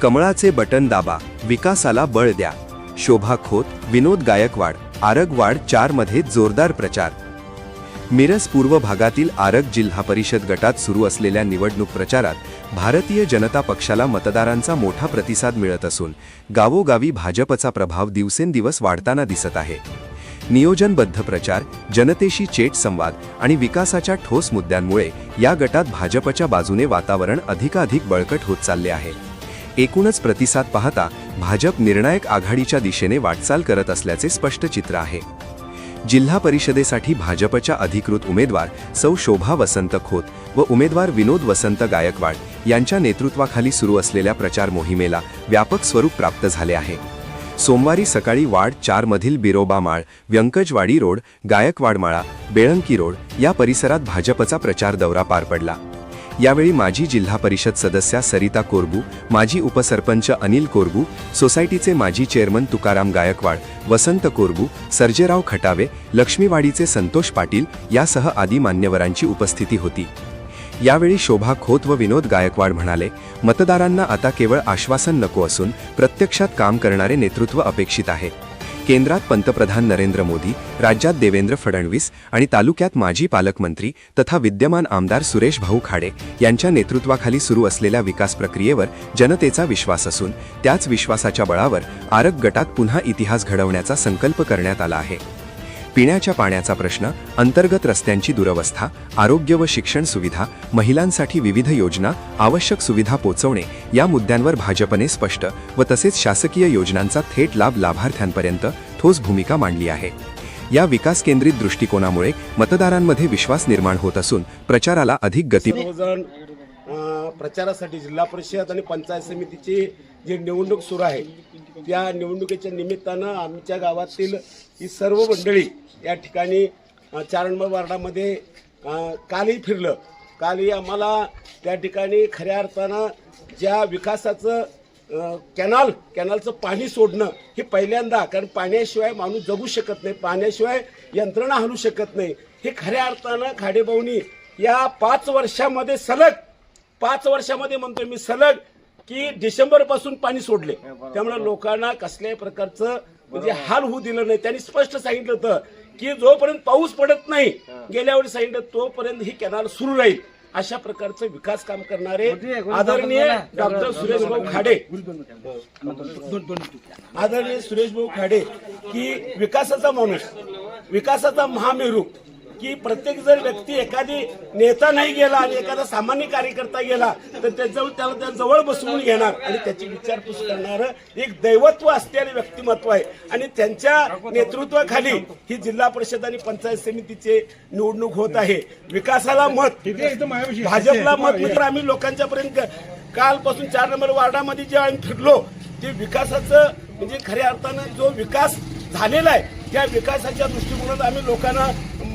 कमळाचे बटन दाबा, विकासाला बळ द्या. शोभा खोत, विनोद गायकवाड, आरगवाड 4 मध्ये जोरदार प्रचार. मिरज पूर्व भागातील आरग जिल्हा परिषद गटात सुरू असलेल्या निवडणूक प्रचारात भारतीय जनता पक्षाला मतदारांचा मोठा प्रतिसाद मिळत असून गावोगावी भाजपचा प्रभाव दिवसेंदिवस वाढताना दिसत आहे. नियोजनबद्ध प्रचार, जनतेशी चेट संवाद आणि विकासाच्या ठोस मुद्द्यांमुळे या गटात भाजपच्या बाजूने वातावरण अधिकाधिक बळकट होत चालले आहे. एकूणच प्रतिसाद पाहता भाजप निर्णायक आघाडीच्या दिशेने वाटचाल करत असल्याचे स्पष्ट चित्र आहे. जिल्हा परिषदेसाठी भाजपच्या अधिकृत उमेदवार सौ शोभा वसंत खोत व उमेदवार विनोद वसंत गायकवाड यांच्या नेतृत्वाखाली सुरू असलेल्या प्रचार मोहिमेला व्यापक स्वरूप प्राप्त झाले आहे. सोमवारी सकाळी वार्ड 4 मधील बिरोबा माळ, व्यंकजवाडी रोड, गायकवाडमाळा, बेळंकी रोड या परिसरात भाजपचा प्रचार दौरा पार पडला. यावेळी माजी जिल्हा परिषद सदस्या सरिता कोरबू, माजी उपसरपंच अनिल कोरबू, सोसायटीचे माजी चेअरमन तुकाराम गायकवाड, वसंत कोरबू, सर्जेराव खटावे, लक्ष्मीवाडीचे संतोष पाटील यासह आदी मान्यवरांची उपस्थिती होती. यावेळी शोभा खोत व विनोद गायकवाड म्हणाले, मतदारांना आता केवळ आश्वासन नको असून प्रत्यक्षात काम करणारे नेतृत्व अपेक्षित आहे. केंद्रात पंतप्रधान नरेंद्र मोदी, राज्यात देवेंद्र फडणवीस आणि तालुक्यात माजी पालकमंत्री तथा विद्यमान आमदार सुरेश भाऊ खाडे यांच्या नेतृत्वाखाली सुरू असलेल्या विकास प्रक्रियेवर जनतेचा विश्वास असून त्याच विश्वासाच्या बळावर आरग गटात पुन्हा इतिहास घडवण्याचा संकल्प करण्यात आला आहे. पिण्याच्या पाण्याचा प्रश्न, अंतर्गत रस्त्यांची दुरवस्था, आरोग्य व शिक्षण सुविधा, महिलांसाठी विविध योजना, आवश्यक सुविधा पोहोचवणे या मुद्द्यांवर भाजपने स्पष्ट व तसेच शासकीय योजनांचा थेट लाभ लाभार्थ्यांपर्यंत ठोस भूमिका मांडली आहे. या विकास केंद्रित दृष्टिकोनामुळे मतदारांमध्ये विश्वास निर्माण होत असून प्रचाराला अधिक गती. प्रचारासाठी जिल्हा परिषद आणि पंचायत समितीची जी निवडणूक सुरू आहे त्या निवडणुकीच्या निमित्तानं आमच्या गावातील ही सर्व मंडळी या ठिकाणी 4 नंबर वार्डामध्ये कालही फिरलं. कालही आम्हाला त्या ठिकाणी खऱ्या अर्थानं ज्या विकासाचं कॅनलचं पाणी सोडणं हे पहिल्यांदा, कारण पाण्याशिवाय माणूस जगू शकत नाही, पाण्याशिवाय यंत्रणा हलू शकत नाही, हे खऱ्या अर्थानं खाडेभाऊनी या 5 वर्षामध्ये सलग 5 वर्षामध्ये म्हणतोय मी सलग की डिसेंबरपासून पाणी सोडले. त्यामुळे लोकांना कसल्याही प्रकारचं म्हणजे हाल होऊ दिलं नाही. त्यांनी स्पष्ट सांगितलं होतं की जोपर्यंत पाऊस पडत नाही, गेल्या वेळी सांगितलं तोपर्यंत ही कॅनल सुरू राहील. अशा प्रकारचं विकास काम करणारे आदरणीय डॉक्टर सुरेशभाऊ खाडे, आदरणीय सुरेशभाऊ खाडे की विकासाचा माणूस, विकासाचा महामेरू, की प्रत्येक जर व्यक्ती एखादी नेता नाही गेला आणि एखादा सामान्य कार्यकर्ता गेला तर त्याला त्या जवळ बसवून घेणार आणि त्याची विचारपूस करणारं एक दैवत्व असलेले व्यक्तिमत्व आहे. आणि त्यांच्या नेतृत्वाखाली ही जिल्हा परिषद आणि पंचायत समितीचे निवडणूक होत आहे. विकासाला मत, भाजपला मत. मित्र आम्ही लोकांच्या पर्यंत कालपासून 4 नंबर वार्डामध्ये जे आम्ही फिरलो ते विकासाचं म्हणजे खऱ्या अर्थानं जो विकास झालेला आहे त्या विकासाच्या दृष्टिकोनात आम्ही लोकांना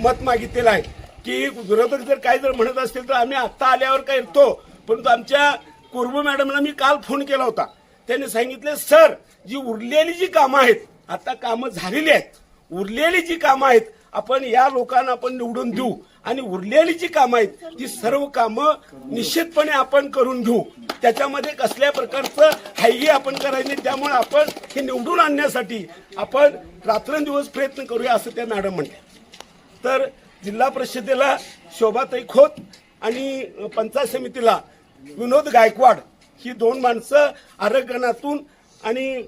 मत मागितलेलं आहे. की विरोधक जर काय जर म्हणत असतील तर आम्ही आत्ता आल्यावर काय येतो, परंतु आमच्या कोरबू मॅडमला मी काल फोन केला होता. त्यांनी सांगितले सर जी उरलेली जी कामं आहेत, आता कामं झालेली आहेत, उरलेली जी कामं आहेत आपण या लोकांना आपण निवडून देऊ आणि उरलेली जी कामं आहेत ती सर्व कामं निश्चितपणे आपण करून घेऊ. त्याच्यामध्ये कसल्या प्रकारचं हायगी आपण करायचं नाही. त्यामुळे आपण हे निवडून आणण्यासाठी आपण रात्रंदिवस प्रयत्न करूया असं त्या मॅडम म्हणतात. तर जिल्हा परिषदेला शोभाताई खोत आणि पंचायत समितीला विनोद गायकवाड ही 2 माणसं आरग गणातून आणि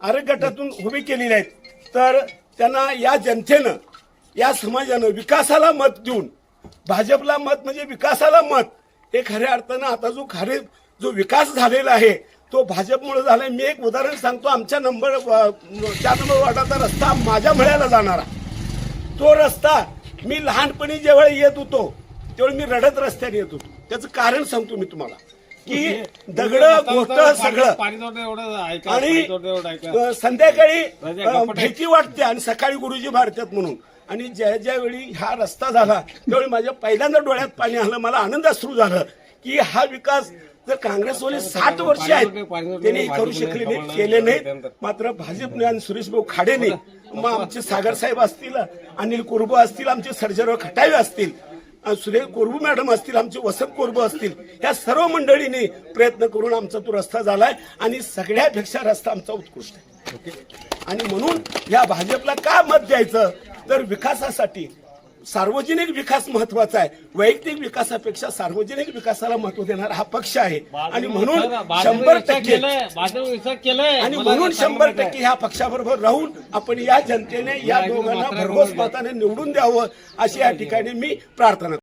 आरग गटातून उभी केलेली आहेत. तर त्यांना या जनतेनं, या समाजानं विकासाला मत देऊन, भाजपला मत म्हणजे विकासाला मत, हे खऱ्या अर्थानं आता जो विकास झालेला आहे तो भाजपमुळे झालाय. मी एक उदाहरण सांगतो. आमच्या 4 नंबर वार्डाचा रस्ता माझ्या मळ्याला जाणारा, तो रस्ता मी लहानपणी जेव्हा येत होतो तेव्हा मी रडत रस्त्याने येत होतो. त्याचं कारण सांगतो मी तुम्हाला की दगड गोष्ट सगळं आणि संध्याकाळी भीती वाटते आणि सकाळी गुरुजी भारतात म्हणून. आणि ज्या वेळी हा रस्ता झाला त्यावेळी माझ्या पहिल्यांदा डोळ्यात पाणी आलं, मला आनंद सुरू झालं की हा विकास जर काँग्रेसवाले 60 वर्ष आहेत त्यांनी करू शकले नाही, केले नाहीत. मात्र भाजपने आणि सुरेशभाऊ खाडेने, मग आमचे सागर साहेब असतील, अनिल कोरबू असतील, आमचे सर्जेराव खटावे असतील, सुरेश कोरबू मॅडम असतील, आमचे वसंत कोरबू असतील, या सर्व मंडळींनी प्रयत्न करून आमचा तो रस्ता झालाय आणि सगळ्यापेक्षा रस्ता आमचा उत्कृष्ट आहे. आणि म्हणून या भाजपला का मत द्यायचं तर विकासासाठी सार्वजनिक विकास महत्वाचा आहे. वैयक्तिक विकासापेक्षा सार्वजनिक विकासाला महत्व देणारा हा पक्ष आहे आणि म्हणून 100% ह्या पक्षाबरोबर राहून आपण या जनतेने या दोघांना भरघोस मताने निवडून द्यावं अशी या ठिकाणी मी प्रार्थना करतो.